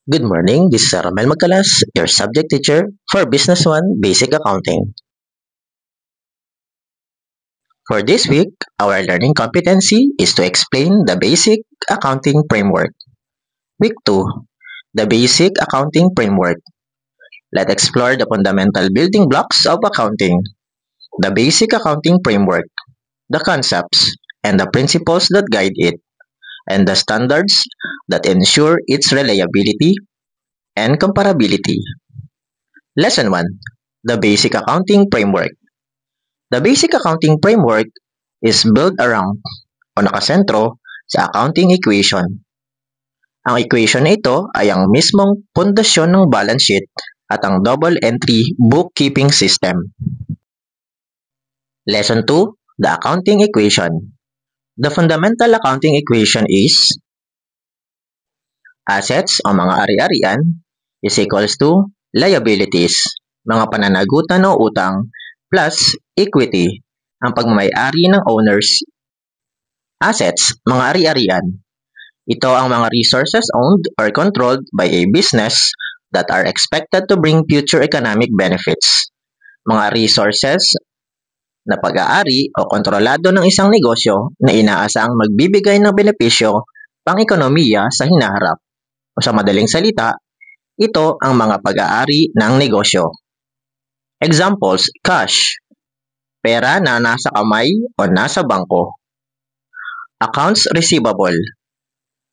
Good morning, this is Ramel Magcalas, your subject teacher for Business 1 Basic Accounting. For this week, our learning competency is to explain the basic accounting framework. Week 2, the basic accounting framework. Let's explore the fundamental building blocks of accounting, the basic accounting framework, the concepts, and the principles that guide it, and the standards that ensure its reliability and comparability. Lesson 1. The Basic Accounting Framework. The Basic Accounting Framework is built around o nakasentro sa accounting equation. Ang equation na ito ay ang mismong pundasyon ng balance sheet at ang double entry bookkeeping system. Lesson 2. The Accounting Equation. The fundamental accounting equation is assets o mga ari-arian is equals to liabilities, mga pananagutan o utang, plus equity, ang pagmamay-ari ng owners. Assets, mga ari-arian. Ito ang mga resources owned or controlled by a business that are expected to bring future economic benefits. Mga resources na pag-aari o kontrolado ng isang negosyo na inaasang magbibigay ng benepisyo pang-ekonomiya sa hinaharap. O sa madaling salita, ito ang mga pag-aari ng negosyo. Examples, cash, pera na nasa kamay o nasa bangko. Accounts receivable,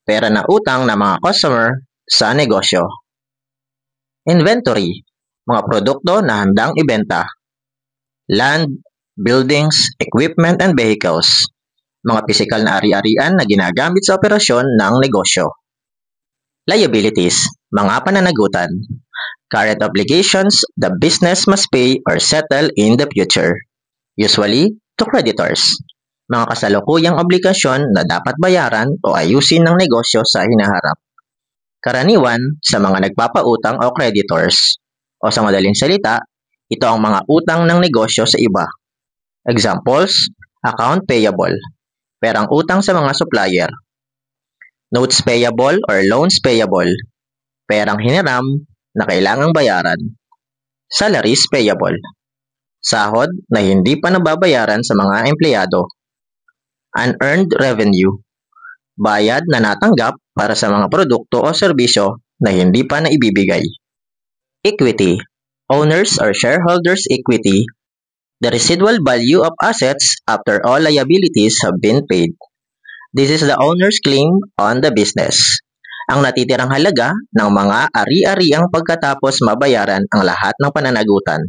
pera na utang ng mga customer sa negosyo. Inventory, mga produkto na handang ibenta. Land, buildings, equipment, and vehicles, mga pisikal na ari-arian na ginagamit sa operasyon ng negosyo. Liabilities, mga pananagutan. Current obligations the business must pay or settle in the future, usually to creditors. Mga kasalukuyang obligasyon na dapat bayaran o ayusin ng negosyo sa hinaharap. Karaniwan sa mga nagpapautang o creditors. O sa madaling salita, ito ang mga utang ng negosyo sa iba. Examples, account payable, perang utang sa mga supplier. Notes payable or loans payable, perang hiniram na kailangang bayaran. Salaries payable, sahod na hindi pa nababayaran sa mga empleyado. Unearned revenue, bayad na natanggap para sa mga produkto o serbisyo na hindi pa naibibigay. Equity, owners or shareholders' equity, the residual value of assets after all liabilities have been paid. This is the owner's claim on the business. Ang natitirang halaga ng mga ari-ariang pagkatapos mabayaran ang lahat ng pananagutan.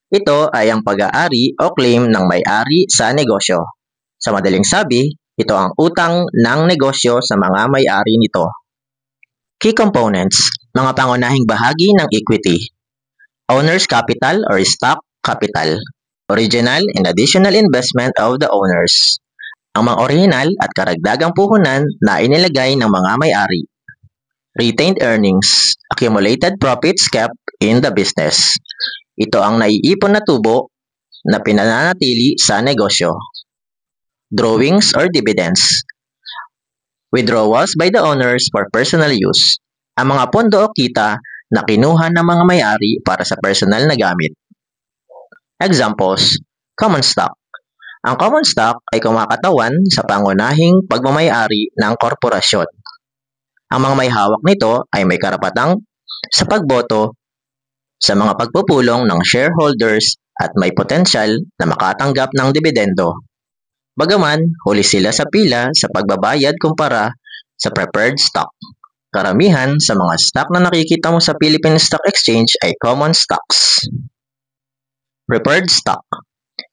Ito ay ang pag-aari o claim ng may-ari sa negosyo. Sa madaling sabi, ito ang utang ng negosyo sa mga may-ari nito. Key components, mga pangunahing bahagi ng equity. Owner's capital or stock capital. Original and additional investment of the owners. Ang mga orihinal at karagdagang puhunan na inilagay ng mga may-ari. Retained earnings, accumulated profits kept in the business. Ito ang naiipon na tubo na pinananatili sa negosyo. Drawings or dividends. Withdrawals by the owners for personal use. Ang mga pondo o kita na kinuha ng mga may-ari para sa personal na gamit. Examples, common stock. Ang common stock ay kumakatawan sa pangunahing pagmamay-ari ng korporasyon. Ang mga may hawak nito ay may karapatang sa pagboto sa mga pagpupulong ng shareholders at may potensyal na makatanggap ng dibidendo. Bagaman, huli sila sa pila sa pagbabayad kumpara sa preferred stock. Karamihan sa mga stock na nakikita mo sa Philippine Stock Exchange ay common stocks. Preferred stock.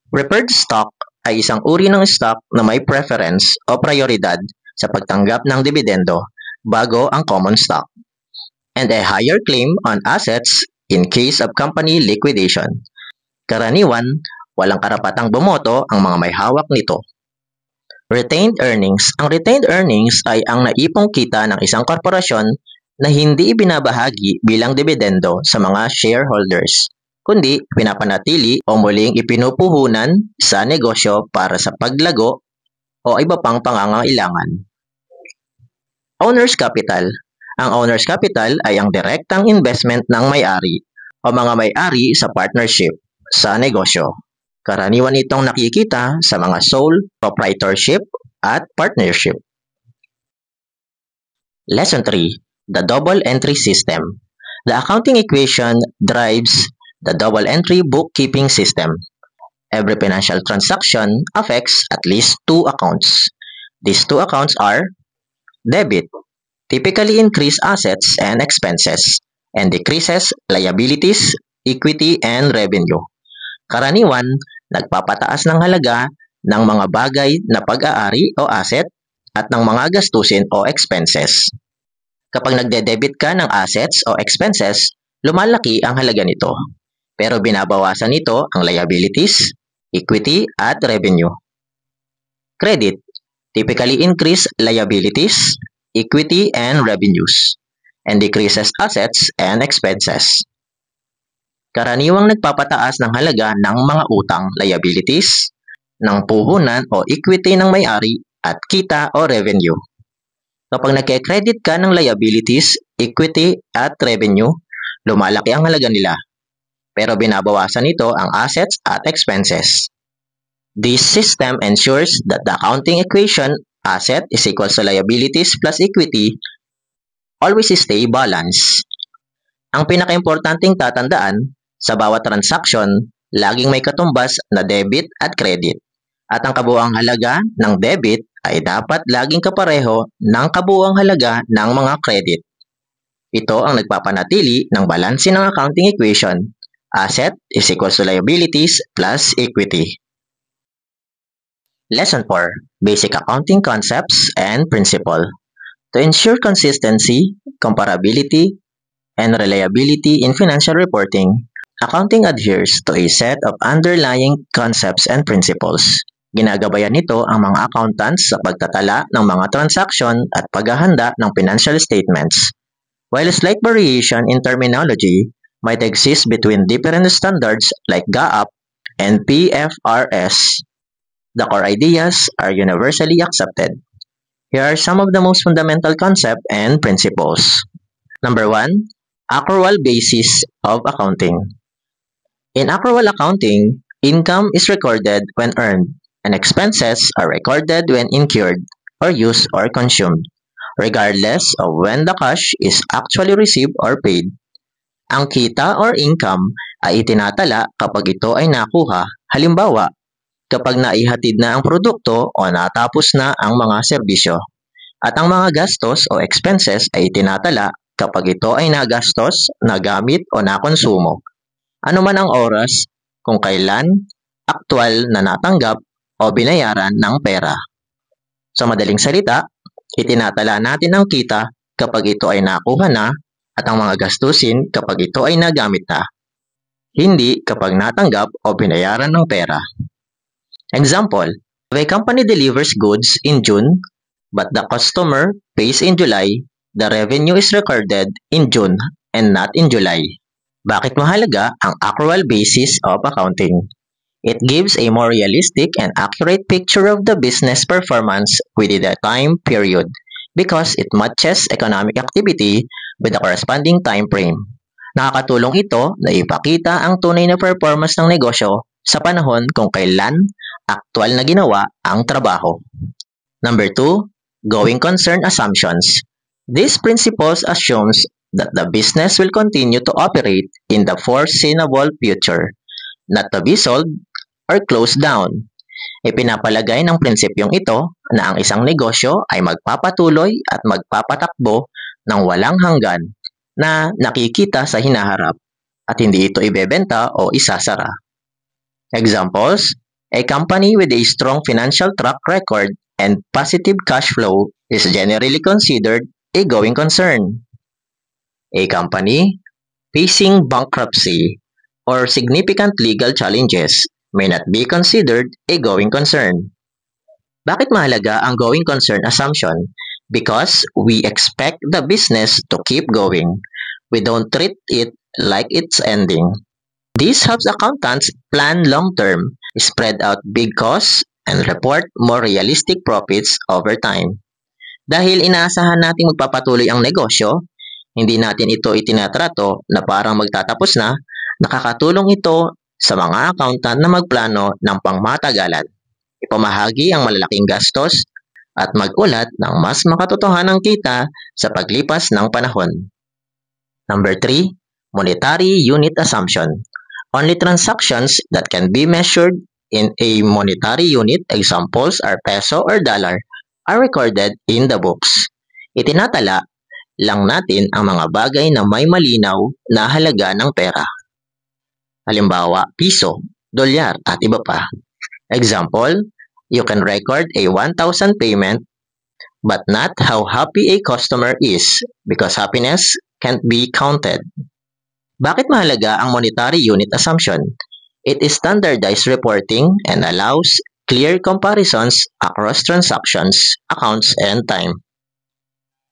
Preferred stock ay isang uri ng stock na may preference o prioridad sa pagtanggap ng dibidendo bago ang common stock, and a higher claim on assets in case of company liquidation. Karaniwan, walang karapatang bumoto ang mga may hawak nito. Retained earnings. Ang retained earnings ay ang naipong kita ng isang korporasyon na hindi ibinabahagi bilang dibidendo sa mga shareholders, kundi pinapanatili o muling ipinupuhunan sa negosyo para sa paglago o iba pang pangangailangan. Owner's capital. Ang owner's capital ay ang direktang investment ng may-ari o mga may-ari sa partnership sa negosyo. Karaniwan itong nakikita sa mga sole proprietorship at partnership. Lesson 3. The Double Entry System. The accounting equation drives the double entry bookkeeping system. Every financial transaction affects at least two accounts. These two accounts are debit, typically increase assets and expenses, and decreases liabilities, equity, and revenue. Karaniwan, nagpapataas ng halaga ng mga bagay na pag-aari o asset at ng mga gastusin o expenses. Kapag nagde-debit ka ng assets o expenses, lumalaki ang halaga nito. Pero binabawasan nito ang liabilities, equity, at revenue. Credit typically increase liabilities, equity, and revenues, and decreases assets and expenses. Karaniwang nagpapataas ng halaga ng mga utang, liabilities, ng puhunan o equity ng may-ari at kita o revenue. Kapag nagke-credit ka ng liabilities, equity, at revenue, lumalaki ang halaga nila. Pero binabawasan nito ang assets at expenses. This system ensures that the accounting equation asset is equal to liabilities plus equity always stay balanced. Ang pinakaimportanteng tatandaan, sa bawat transaction, laging may katumbas na debit at credit. At ang kabuuang halaga ng debit ay dapat laging kapareho ng kabuuang halaga ng mga credit. Ito ang nagpapanatili ng balanse ng accounting equation. Asset is equal to liabilities plus equity. Lesson 4. Basic Accounting Concepts and Principle. To ensure consistency, comparability, and reliability in financial reporting, accounting adheres to a set of underlying concepts and principles. Ginagabayan nito ang mga accountants sa pagtatala ng mga transaksyon at paghahanda ng financial statements. While a slight variation in terminology might exist between different standards like GAAP and PFRS, the core ideas are universally accepted. Here are some of the most fundamental concepts and principles. Number 1. Accrual basis of accounting. In accrual accounting, income is recorded when earned, and expenses are recorded when incurred or used or consumed, regardless of when the cash is actually received or paid. Ang kita or income ay itinatala kapag ito ay nakuha. Halimbawa, kapag naihatid na ang produkto o natapos na ang mga serbisyo. At ang mga gastos o expenses ay itinatala kapag ito ay nagastos, nagamit o nakonsumo. Ano man ang oras kung kailan aktwal na natanggap o binayaran ng pera. Sa madaling salita, itinatala natin ang kita kapag ito ay nakuha na at ang mga gastusin kapag ito ay nagamit na. Hindi kapag natanggap o binayaran ng pera. Example, if a company delivers goods in June, but the customer pays in July, the revenue is recorded in June and not in July. Bakit mahalaga ang accrual basis of accounting? It gives a more realistic and accurate picture of the business performance within the time period because it matches economic activity with the corresponding time frame. Nakakatulong ito na ipakita ang tunay na performance ng negosyo sa panahon kung kailan aktwal na ginawa ang trabaho. Number 2, going concern assumptions. This principle assumes that the business will continue to operate in the foreseeable future, not to be sold or closed down. Ipinapalagay ng prinsipyong ito na ang isang negosyo ay magpapatuloy at magpapatakbo ng walang hanggan na nakikita sa hinaharap at hindi ito ibebenta o isasara. Examples, a company with a strong financial track record and positive cash flow is generally considered a going concern. A company facing bankruptcy or significant legal challenges may not be considered a going concern. Bakit mahalaga ang going concern assumption? Because we expect the business to keep going. We don't treat it like it's ending. This helps accountants plan long-term, spread out big costs, and report more realistic profits over time. Dahil inaasahan nating magpapatuloy ang negosyo, hindi natin ito itinatrato na parang magtatapos na, nakakatulong ito sa mga accountant na magplano ng pangmatagalan, ipamahagi ang malalaking gastos, at mag-ulat ng mas makatotohanang kita sa paglipas ng panahon. Number 3, monetary unit assumption. Only transactions that can be measured in a monetary unit, examples are peso or dollar, are recorded in the books. Itinatala lang natin ang mga bagay na may malinaw na halaga ng pera. Halimbawa, piso, dolyar at iba pa. Example, you can record a 1,000 payment but not how happy a customer is because happiness can't be counted. Bakit mahalaga ang monetary unit assumption? It is standardized reporting and allows clear comparisons across transactions, accounts, and time.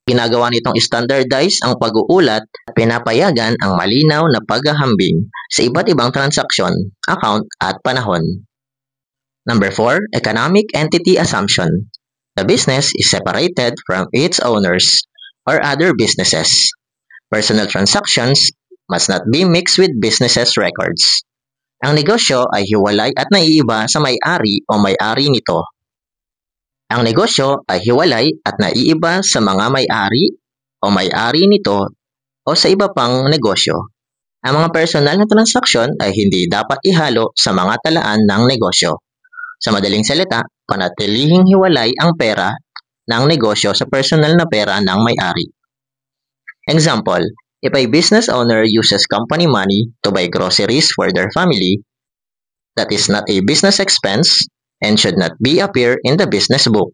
Ginagawa nitong standardize ang pag-uulat at pinapayagan ang malinaw na paghahambing sa iba't ibang transaksyon, account, at panahon. Number 4, economic entity assumption. The business is separated from its owners or other businesses. Personal transactions must not be mixed with businesses records. Ang negosyo ay hiwalay at naiiba sa may-ari o may-ari nito. Ang negosyo ay hiwalay at naiiba sa mga may-ari o may-ari nito o sa iba pang negosyo. Ang mga personal na transaksyon ay hindi dapat ihalo sa mga talaan ng negosyo. Sa madaling salita, panatilihing hiwalay ang pera ng negosyo sa personal na pera ng may-ari. Example, if a business owner uses company money to buy groceries for their family, that is not a business expense and should not be appear in the business book.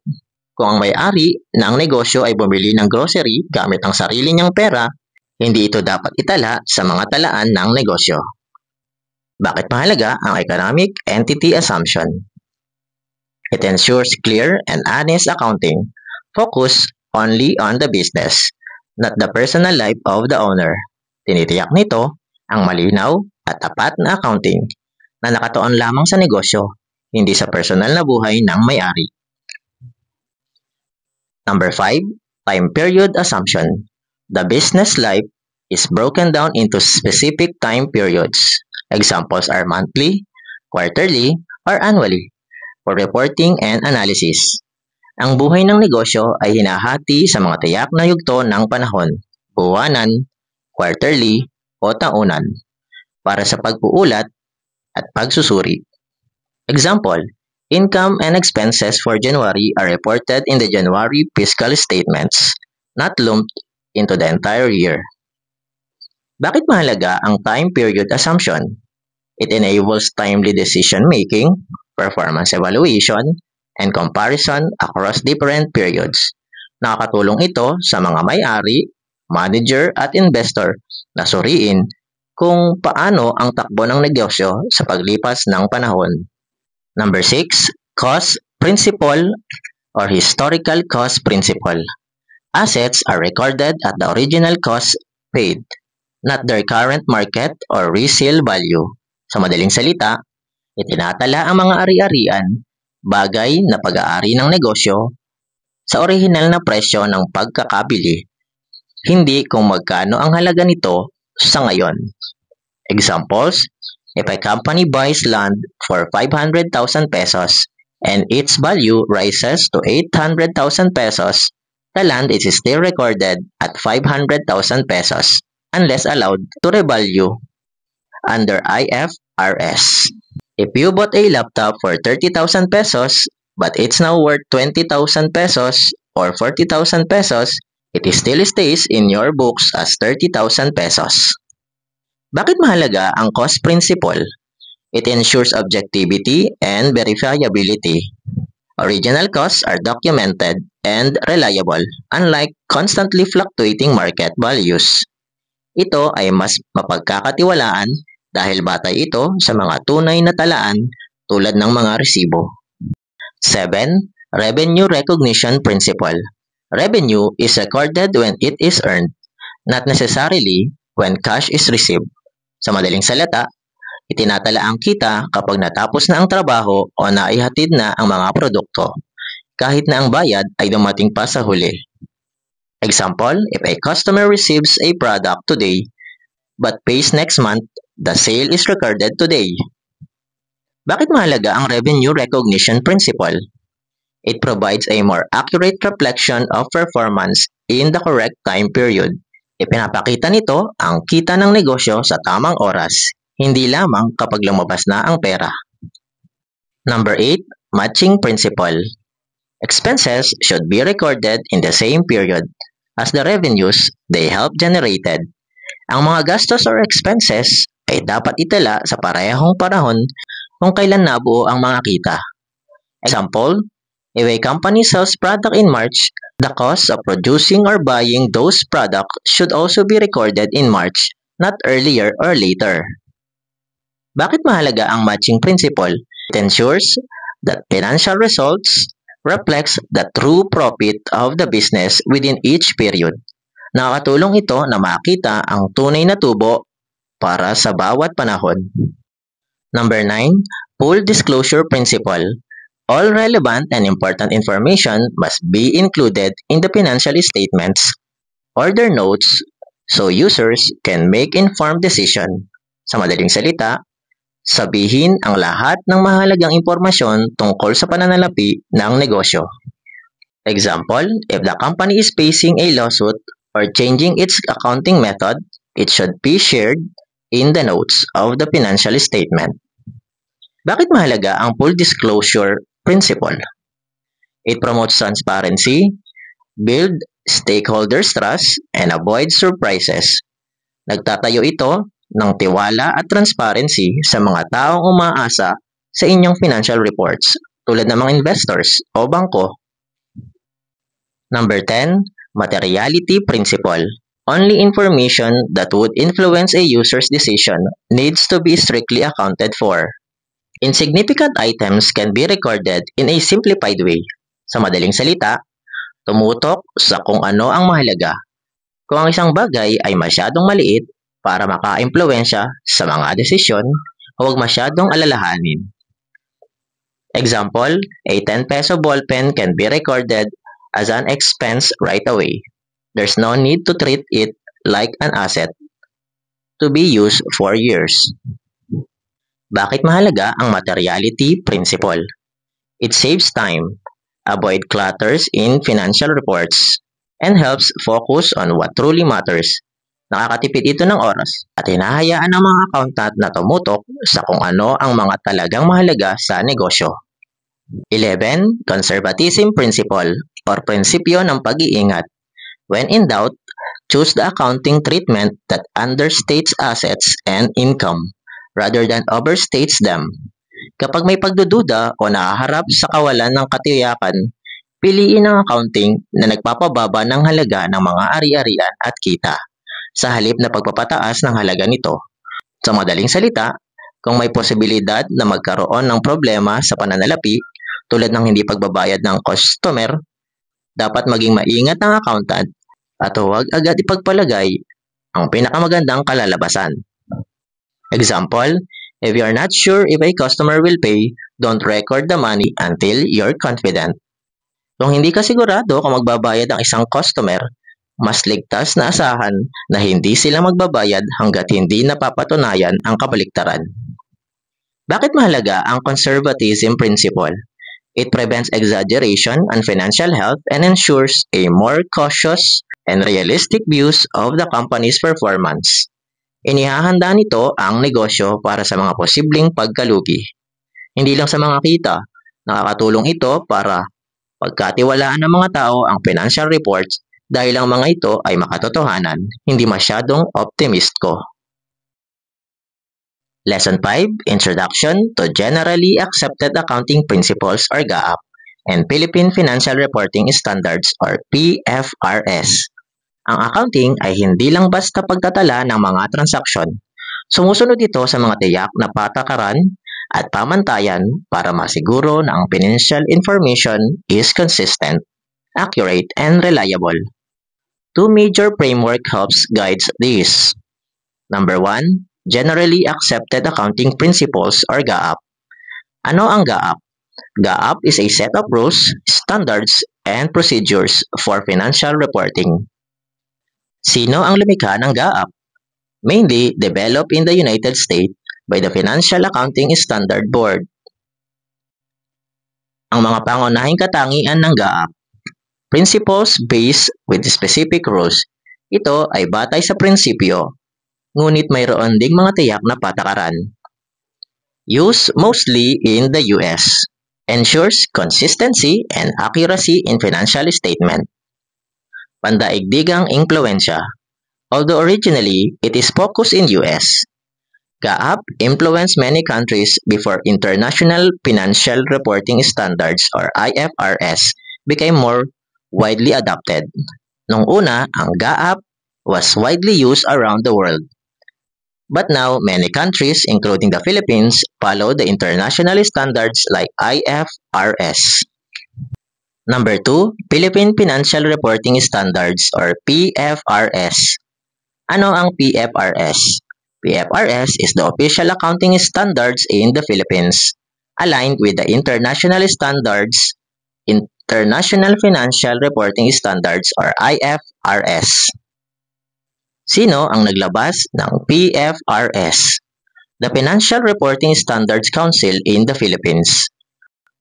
Kung ang may-ari ng negosyo ay bumili ng grocery gamit ang sarili niyang pera, hindi ito dapat itala sa mga talaan ng negosyo. Bakit mahalaga ang economic entity assumption? It ensures clear and honest accounting. Focus only on the business, not the personal life of the owner. Tinitiyak nito ang malinaw at tapat na accounting na nakatuon lamang sa negosyo, hindi sa personal na buhay ng may-ari. Number 5, time period assumption. The business life is broken down into specific time periods. Examples are monthly, quarterly, or annually for reporting and analysis. Ang buhay ng negosyo ay hinahati sa mga tiyak na yugto ng panahon, buwanan, quarterly, o taunan, para sa pag-uulat at pagsusuri. Example, income and expenses for January are reported in the January fiscal statements, not lumped into the entire year. Bakit mahalaga ang time period assumption? It enables timely decision-making, performance evaluation, and comparison across different periods. Nakakatulong ito sa mga may-ari, manager, at investor na suriin kung paano ang takbo ng negosyo sa paglipas ng panahon. Number 6, cost principle or historical cost principle. Assets are recorded at the original cost paid, not their current market or resale value. Sa madaling salita, itinatala ang mga ari-arian, bagay na pag-aari ng negosyo, sa orihinal na presyo ng pagkakabili, hindi kung magkano ang halaga nito sa ngayon. Examples, if a company buys land for 500,000 pesos and its value rises to 800,000 pesos, the land is still recorded at 500,000 pesos unless allowed to revalue under IFRS. If you bought a laptop for 30,000 pesos but it's now worth 20,000 pesos or 40,000 pesos, it still stays in your books as 30,000 pesos. Bakit mahalaga ang cost principle? It ensures objectivity and verifiability. Original costs are documented and reliable, unlike constantly fluctuating market values. Ito ay mas mapagkakatiwalaan dahil batay ito sa mga tunay na talaan tulad ng mga resibo. 7. Revenue recognition principle. Revenue is recorded when it is earned, not necessarily when cash is received. Sa madaling salita, itinatala ang kita kapag natapos na ang trabaho o naihatid na ang mga produkto, kahit na ang bayad ay dumating pa sa huli. Example, if a customer receives a product today but pays next month, the sale is recorded today. Bakit mahalaga ang revenue recognition principle? It provides a more accurate reflection of performance in the correct time period. Ipinapakita nito ang kita ng negosyo sa tamang oras, hindi lamang kapag lumabas na ang pera. Number 8, matching principle. Expenses should be recorded in the same period as the revenues they help generated. Ang mga gastos or expenses ay dapat itala sa parehong panahon kung kailan nabuo ang mga kita. Example, if a company sells product in March, the cost of producing or buying those products should also be recorded in March, not earlier or later. Bakit mahalaga ang matching principle? It ensures that financial results reflects the true profit of the business within each period. Nakakatulong ito na makita ang tunay na tubo para sa bawat panahon. Number 9, full disclosure principle. All relevant and important information must be included in the financial statements or their notes so users can make informed decision. Sa madaling salita, sabihin ang lahat ng mahalagang impormasyon tungkol sa pananalapi ng negosyo. Example, if the company is facing a lawsuit or changing its accounting method, it should be shared in the notes of the financial statement. Bakit mahalaga ang full disclosure principle? It promotes transparency, build stakeholders' trust, and avoid surprises. Nagtatayo ito ng tiwala at transparency sa mga taong umaasa sa inyong financial reports tulad ng mga investors o bangko. Number 10, materiality principle. Only information that would influence a user's decision needs to be strictly accounted for. Insignificant items can be recorded in a simplified way. Sa madaling salita, tumutok sa kung ano ang mahalaga. Kung ang isang bagay ay masyadong maliit para maka-impluwensya sa mga desisyon, huwag masyadong alalahanin. Example, a 10 peso ballpen can be recorded as an expense right away. There's no need to treat it like an asset to be used for years. Bakit mahalaga ang materiality principle? It saves time, avoid clutters in financial reports, and helps focus on what truly matters. Nakakatipid ito ng oras at hinahayaan ng mga accountant na tumutok sa kung ano ang mga talagang mahalaga sa negosyo. 11. Conservatism principle or prinsipyo ng pag-iingat. When in doubt, choose the accounting treatment that understates assets and income rather than overstates them. Kapag may pagdududa o nakaharap sa kawalan ng katiyakan, piliin ang accounting na nagpapababa ng halaga ng mga ari-arian at kita sa halip na pagpapataas ng halaga nito. Sa madaling salita, kung may posibilidad na magkaroon ng problema sa pananalapi tulad ng hindi pagbabayad ng customer, dapat maging maingat ang accountant at huwag agad ipagpalagay ang pinakamagandang kalalabasan. Example, if you are not sure if a customer will pay, don't record the money until you're confident. Kung hindi ka sigurado kung magbabayad ang isang customer, mas ligtas na asahan na hindi sila magbabayad hanggat hindi napapatunayan ang kabaliktaran. Bakit mahalaga ang conservatism principle? It prevents exaggeration on financial health and ensures a more cautious and realistic views of the company's performance. Inihahanda nito ang negosyo para sa mga posibleng pagkalugi. Hindi lang sa mga kita, nakakatulong ito para pagkatiwalaan ng mga tao ang financial reports dahil ang mga ito ay makatotohanan, hindi masyadong optimistiko. Lesson 5, Introduction to Generally Accepted Accounting Principles or GAAP and Philippine Financial Reporting Standards or PFRS. Ang accounting ay hindi lang basta pagtatala ng mga transaksyon. Sumusunod ito sa mga tiyak na patakaran at pamantayan para masiguro na ang financial information is consistent, accurate, and reliable. Two major framework helps guides this. Number 1, Generally Accepted Accounting Principles or GAAP. Ano ang GAAP? GAAP is a set of rules, standards, and procedures for financial reporting. Sino ang lumikha ng GAAP? Mainly developed in the United States by the Financial Accounting Standard Board. Ang mga pangunahing katangian ng GAAP. Principles based with specific rules. Ito ay batay sa prinsipyo, ngunit mayroon ding mga tiyak na patakaran. Used mostly in the US. Ensures consistency and accuracy in financial statement. Pandaigdigang impluensya. Although originally it is focused in US, GAAP influenced many countries before International Financial Reporting Standards or IFRS became more widely adopted. Nung una, ang GAAP was widely used around the world. But now, many countries, including the Philippines, follow the international standards like IFRS. Number 2, Philippine Financial Reporting Standards or PFRS. Ano ang PFRS? PFRS is the official accounting standards in the Philippines, aligned with the international standards, International Financial Reporting Standards or IFRS. Sino ang naglabas ng PFRS? The Financial Reporting Standards Council in the Philippines.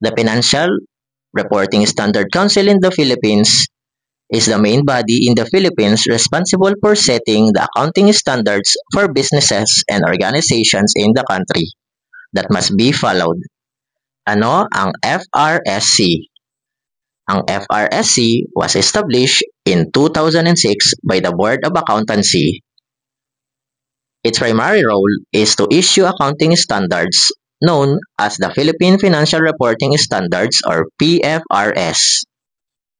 The Financial Reporting Standard Council in the Philippines is the main body in the Philippines responsible for setting the accounting standards for businesses and organizations in the country that must be followed. Ano ang FRSC? Ang FRSC was established in 2006 by the Board of Accountancy. Its primary role is to issue accounting standards known as the Philippine Financial Reporting Standards or PFRS.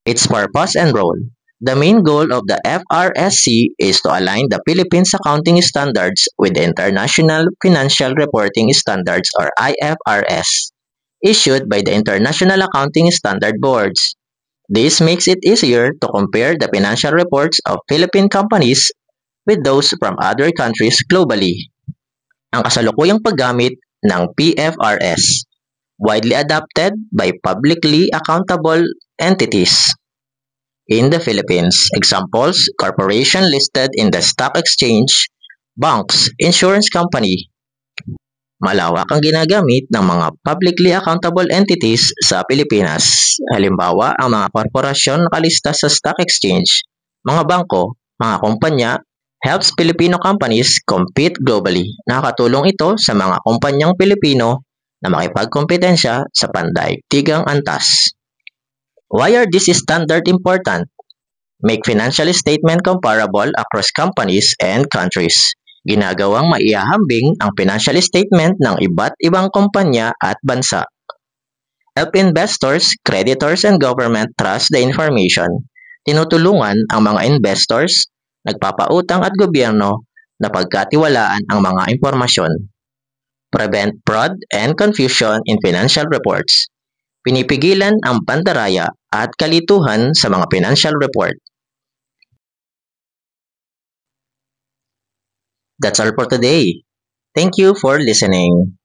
Its purpose and role. The main goal of the FRSC is to align the Philippines accounting standards with the International Financial Reporting Standards or IFRS, issued by the International Accounting Standard Boards. This makes it easier to compare the financial reports of Philippine companies with those from other countries globally. Ang kasalukuyang paggamit ng PFRS, widely adopted by publicly accountable entities. In the Philippines, examples, corporation listed in the stock exchange, banks, insurance company. Malawak ang ginagamit ng mga publicly accountable entities sa Pilipinas. Halimbawa, ang mga korporasyon nakalista sa stock exchange, mga bangko, mga kumpanya, helps Filipino companies compete globally. Nakakatulong ito sa mga kumpanyang Pilipino na makipagkompetensya sa pandaigdigang antas. Why are these standards important? Make financial statement comparable across companies and countries. Ginagawang maihahambing ang financial statement ng iba't ibang kumpanya at bansa. Help investors, creditors, and government trust the information. Tinutulungan ang mga investors, nagpapautang at gobyerno na pagkatiwalaan ang mga impormasyon. Prevent fraud and confusion in financial reports. Pinipigilan ang pandaraya at kalituhan sa mga financial report. That's all for today. Thank you for listening.